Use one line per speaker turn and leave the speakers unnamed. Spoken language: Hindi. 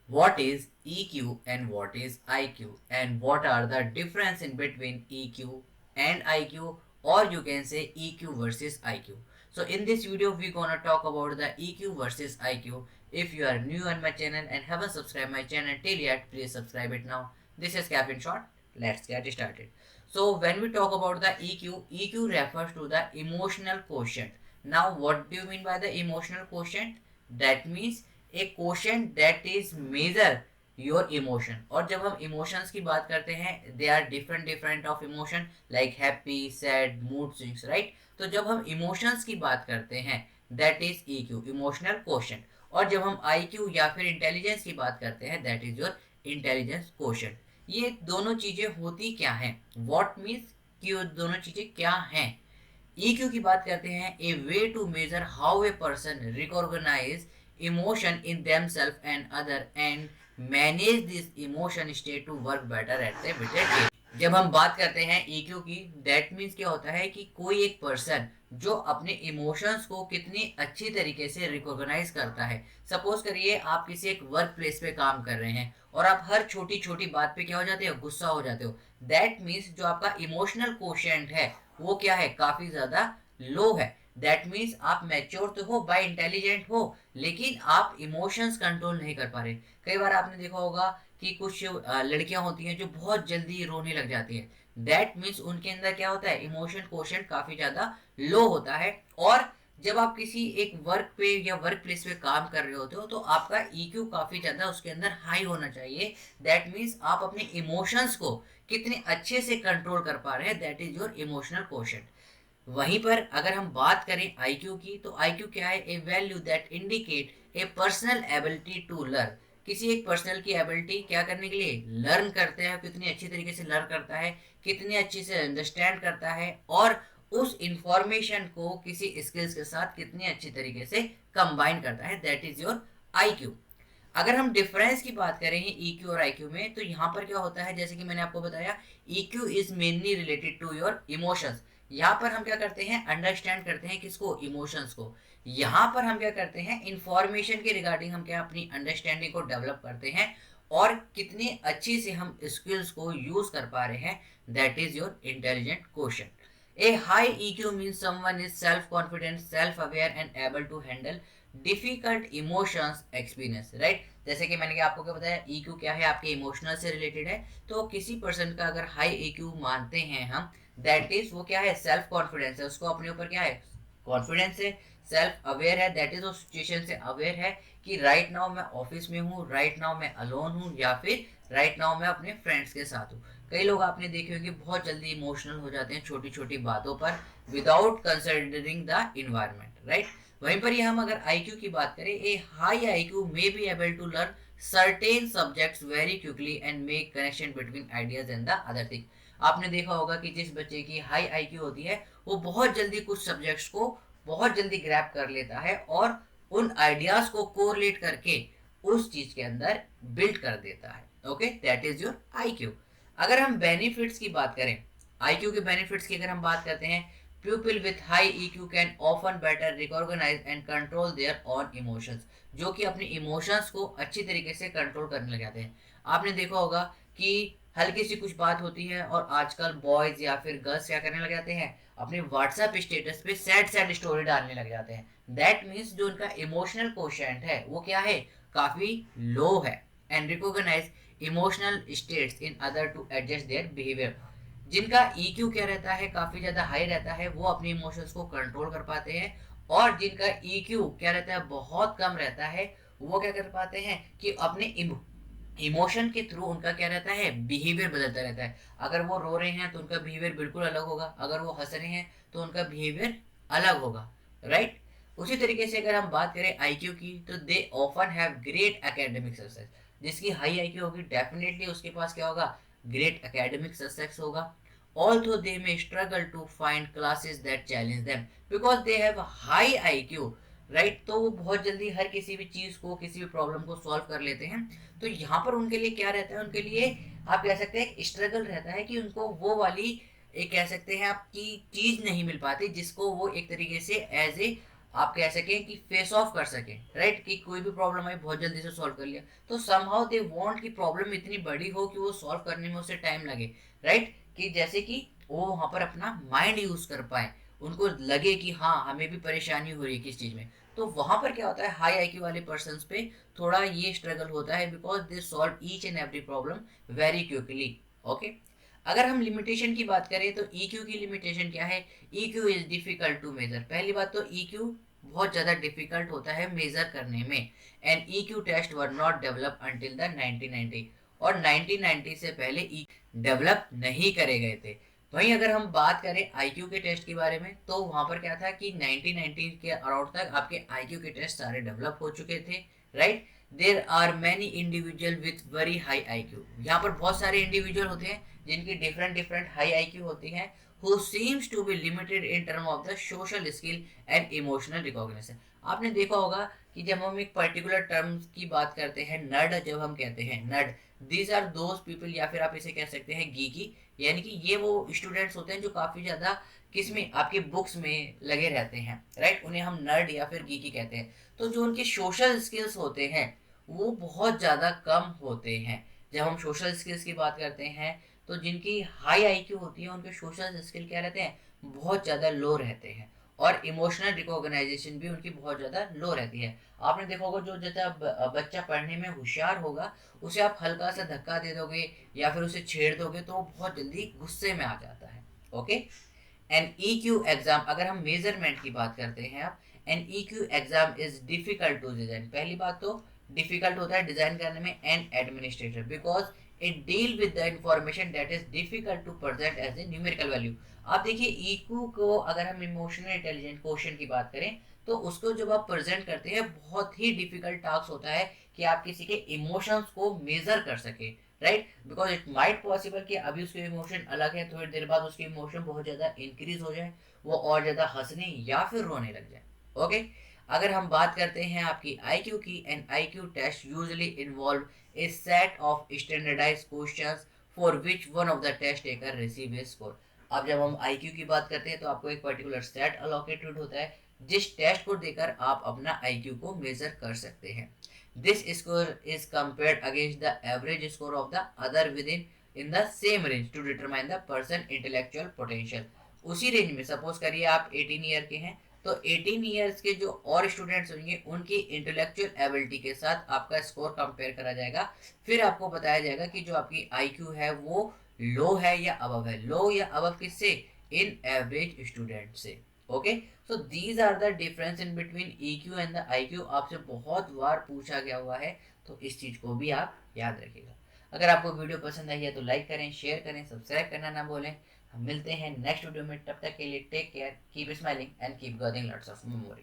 What is EQ and what is IQ, and what are the difference in between EQ and IQ, or you can say EQ versus IQ. So in this video we're gonna talk about the EQ versus IQ. If you are new on my channel and haven't subscribed my channel till yet, please subscribe it now. This is Cap in short. Let's get started. So when we talk about the EQ refers to the emotional quotient. Now what do you mean by the emotional quotient? That means a question that is measure your emotion. और जब हम इमोशंस की बात करते हैं, they are different different of emotion like happy, sad, mood swings, right. तो जब हम इमोशंस की बात करते हैं, that is E Q, emotional question. और जब हम आई क्यू या फिर इंटेलिजेंस की बात करते हैं, that is your intelligence question. ये दोनों चीजें होती क्या हैं? व्हाट मीन्स कि ये दोनों चीजें क्या हैं? EQ की बात करते हैं, a way to measure how a person recognize emotion in themselves and other and manage this emotion state to work better at the better age. जब हम बात करते हैं EQ की, दैट मीन्स क्या होता है कि कोई एक पर्सन जो अपने इमोशंस को कितनी अच्छी तरीके से रिकॉग्नाइज करता है. सपोज करिए आप किसी एक वर्क प्लेस पे काम कर रहे हैं और आप हर छोटी छोटी बात पे क्या हो जाते हो? गुस्सा हो जाते हो. दैट मीन्स जो आपका इमोशनल कोशेंट है वो क्या है? काफी ज्यादा लो है. दैट मीन्स आप मैच्योर तो हो, बाय इंटेलिजेंट हो, लेकिन आप इमोशंस कंट्रोल नहीं कर पा रहे. कई बार आपने देखा होगा कि कुछ लड़कियां होती हैं जो बहुत जल्दी रोने लग जाती हैं. दैट मीन्स उनके अंदर क्या होता है? इमोशन कोशेंट काफी ज्यादा लो होता है. और जब आप किसी एक वर्क पे या वर्क प्लेस पे काम कर रहे होते हो तो आपका EQ काफी ज्यादा उसके अंदर हाई होना चाहिए. दैट मीन्स आप अपने इमोशंस को कितने अच्छे से कंट्रोल कर पा रहे हैं, that is your emotional quotient. वहीं पर अगर हम बात करें आईक्यू की, तो आईक्यू क्या है? A value that indicate a personal ability to learn. किसी एक पर्सनल की एबिलिटी क्या करने के लिए? लर्न करते हैं. कितनी अच्छी तरीके से लर्न करता है, कितनी अच्छी से अंडरस्टैंड करता है, और उस इंफॉर्मेशन को किसी स्किल्स के साथ कितनी अच्छी तरीके से कंबाइन करता है, दैट इज योर आईक्यू. अगर हम डिफरेंस की बात करें EQ और IQ में, तो यहाँ पर क्या होता है? जैसे कि मैंने आपको बताया, EQ is mainly related to your emotions. यहाँ पर हम क्या करते हैं? अंडरस्टैंड करते हैं किसको? इमोशंस को. यहाँ पर हम क्या करते हैं? इंफॉर्मेशन के रिगार्डिंग हम क्या अपनी अंडरस्टैंडिंग को डेवलप करते हैं और कितनी अच्छी से हम स्किल्स को यूज कर पा रहे हैं, that is your intelligent question. A high EQ means someone is self-confident, self-aware and able to handle difficult emotions experience, right? जैसे कि मैंने आपको क्या बताया, EQ क्या है? आपके इमोशनल से रिलेटेड है. तो किसी पर्सन का अगर हाई EQ मानते हैं हम, दैट इज वो क्या है? सेल्फ कॉन्फिडेंस है, उसको अपने ऊपर क्या है? कॉन्फिडेंस है. सेल्फ अवेयर है, दैट इज उस सिचुएशन से अवेयर है कि राइट नाउ मैं ऑफिस में हूँ, राइट नाउ मैं अलोन हूँ, या फिर राइट नाउ मैं अपने फ्रेंड्स के साथ हूँ. कई लोग आपने देखे होंगे बहुत जल्दी इमोशनल हो जाते हैं छोटी छोटी बातों पर, without considering the environment, right. वहीं पर ही हम अगर आईक्यू की बात करें, a high IQ may be able to learn certain subjects very quickly and make connection between ideas and the other thing. आपने देखा होगा कि जिस बच्चे की हाई आईक्यू होती है वो बहुत जल्दी कुछ सब्जेक्ट्स को बहुत जल्दी ग्रैब कर लेता है और उन आइडियाज को कोरिलेट करके उस चीज के अंदर बिल्ड कर देता है. Okay, that is your IQ. अगर हम बेनिफिट्स की बात करें, आईक्यू के बेनिफिट्स की अगर हम बात करते हैं, people with high EQ can often better recognise and control their own emotions. जो कि अपने इमोशंस को अच्छी तरीके से कंट्रोल करने लग जाते हैं. आपने देखा होगा कि हल्की सी कुछ बात होती है और आजकल बॉयज या फिर गर्ल्स क्या करने लग जाते हैं? अपने व्हाट्सएप स्टेटस पे सैड सैड स्टोरी डालने लग जाते हैं. दैट मीन्स जो उनका इमोशनल कोशेंट है वो क्या है? काफी लो है. And recognise emotional states in other to adjust their behaviour. जिनका EQ क्या रहता है? काफी ज्यादा हाई रहता है, वो अपने इमोशंस को कंट्रोल कर पाते हैं. और जिनका EQ क्या रहता है? बहुत कम रहता है, वो क्या कर पाते हैं कि अपने इमोशन के थ्रू उनका क्या रहता है? बिहेवियर बदलता रहता है. अगर वो रो रहे हैं तो उनका बिहेवियर बिल्कुल अलग होगा, अगर वो हंस रहे हैं तो उनका बिहेवियर अलग होगा, राइट. उसी तरीके से अगर हम बात करें आईक्यू की, तो they often have great academic success. जिसकी हाई आईक्यू होगी डेफिनेटली उसके पास क्या होगा? ग्रेट एकेडमिक सक्सेस होगा. Although they may struggle to find classes that challenge them because they have high IQ, right. तो वो बहुत जल्दी हर किसी भी चीज को, किसी भी प्रॉब्लम को सॉल्व कर लेते हैं. तो यहाँ पर उनके लिए क्या रहता है? उनके लिए आप कह सकते हैं स्ट्रगल रहता है कि उनको वो वाली एक कह सकते हैं आपकी चीज नहीं मिल पाती जिसको वो एक तरीके से एज ए आप कह सकें कि फेस ऑफ कर सकें, राइट, कि कोई भी प्रॉब्लम है बहुत जल्दी से सॉल्व कर लिया। तो समहाउ दे वांट कि प्रॉब्लम इतनी बड़ी हो कि वो सॉल्व करने में उसे टाइम लगे, राइट, कि जैसे कि वो वहाँ पर अपना माइंड यूज कर पाए, उनको लगे कि हाँ हमें भी परेशानी हो रही है किस चीज़ में। तो वहाँ पर क्या होता है, हाई आईक्यू वाले पर्सन पे थोड़ा ये स्ट्रगल होता है, because they solve each and every problem very quickly. Okay, अगर हम लिमिटेशन की बात करें तो EQ की लिमिटेशन क्या है? EQ is difficult to measure. पहली बात तो EQ बहुत ज़्यादा डिफिकल्ट होता है मेजर करने में, and EQ test were not develop until the 1990, और 1990 से पहले डेवलप नहीं करे गए थे। वहीं अगर हम बात करें आईक्यू के टेस्ट के बारे में, तो वहां पर क्या था कि 1990 के अराउंड तक आपके आईक्यू के टेस्ट सारे डेवलप हो चुके थे, right. There are many individual with very high IQ. यहाँ पर बहुत सारे इंडिविजुअल होते हैं जिनकी डिफरेंट डिफरेंट हाई आईक्यू होती है, who seems to be limited in term of the social skill and emotional recognition। आपने देखा होगा कि जब हम एक पर्टिकुलर टर्म की बात करते हैं, नर्ड, जब हम कहते हैं nerd, these are those people, या फिर आप इसे कह सकते हैं गीकी, यानी कि ये वो स्टूडेंट्स होते हैं जो काफी ज्यादा किसमें, आपके बुक्स में लगे रहते हैं, राइट, उन्हें हम नर्ड या फिर गीकी कहते हैं। तो जो उनके सोशल स्किल्स होते हैं वो बहुत ज़्यादा कम होते हैं। जब हम सोशल स्किल्स की बात करते हैं तो जिनकी हाई आईक्यू होती है उनके सोशल स्किल क्या रहते हैं, बहुत ज़्यादा लो रहते हैं, और इमोशनल रिकॉग्नाइजेशन भी उनकी बहुत ज़्यादा लो रहती है। आपने देखा होगा जो जैसा बच्चा पढ़ने में होशियार होगा, उसे आप हल्का सा धक्का दे दोगे या फिर उसे छेड़ दोगे तो वो बहुत जल्दी गुस्से में आ जाता है। ओके, एन EQ एग्जाम, अगर हम मेजरमेंट की बात करते हैं आप, an EQ exam is difficult to design. पहली बात तो डिफिकल्ट होता है डिजाइन करने में an administrator, because it deal with the information that is difficult to present as a numerical value. आप देखिए EQ को अगर हम इमोशनल इंटेलिजेंट क्वेश्चन की बात करें तो उसको जब आप प्रेजेंट करते हैं बहुत ही डिफिकल्ट टास्क होता है कि आप किसी के इमोशंस को मेजर कर सके, right, because it might possible कि अभी उसके इमोशन अलग है, थोड़ी देर बाद उसके इमोशन बहुत ज्यादा इंक्रीज हो जाए, वो और ज्यादा हंसने या फिर रोने लग जाए। ओके, अगर हम बात करते हैं आपकी आईक्यू की, an IQ test usually involve a set of standardised questions for which one of the test taker receive a score. अब जब हम आईक्यू की बात करते हैं तो आपको एक पर्टिकुलर सेट अलोकेटेड होता है जिस टेस्ट को देकर आप अपना आईक्यू को मेजर कर सकते हैं। This score is compared against the average score of the other within in the same range to determine the person intellectual potential। उसी रेंज में सपोज करिए आप 18 ईयर के हैं, तो 18 ईयर्स के जो और स्टूडेंट्स होंगे उनकी इंटेलेक्चुअल एबिलिटी के साथ आपका स्कोर कंपेयर करा जाएगा। फिर आपको बताया जाएगा कि जो आपकी आईक्यू है वो लो है या अबव है। लो या अबव किससे? इन एवरेज स्टूडेंट से। Okay, so these are the difference in between EQ and the IQ। आपसे बहुत बार पूछा गया हुआ है, तो इस चीज को भी आप याद रखिएगा। अगर आपको वीडियो पसंद आई है तो लाइक करें, शेयर करें, सब्सक्राइब करना ना भूलें। हम मिलते हैं नेक्स्ट वीडियो में, तब तक के लिए take care, keep smiling and keep getting lots of memory.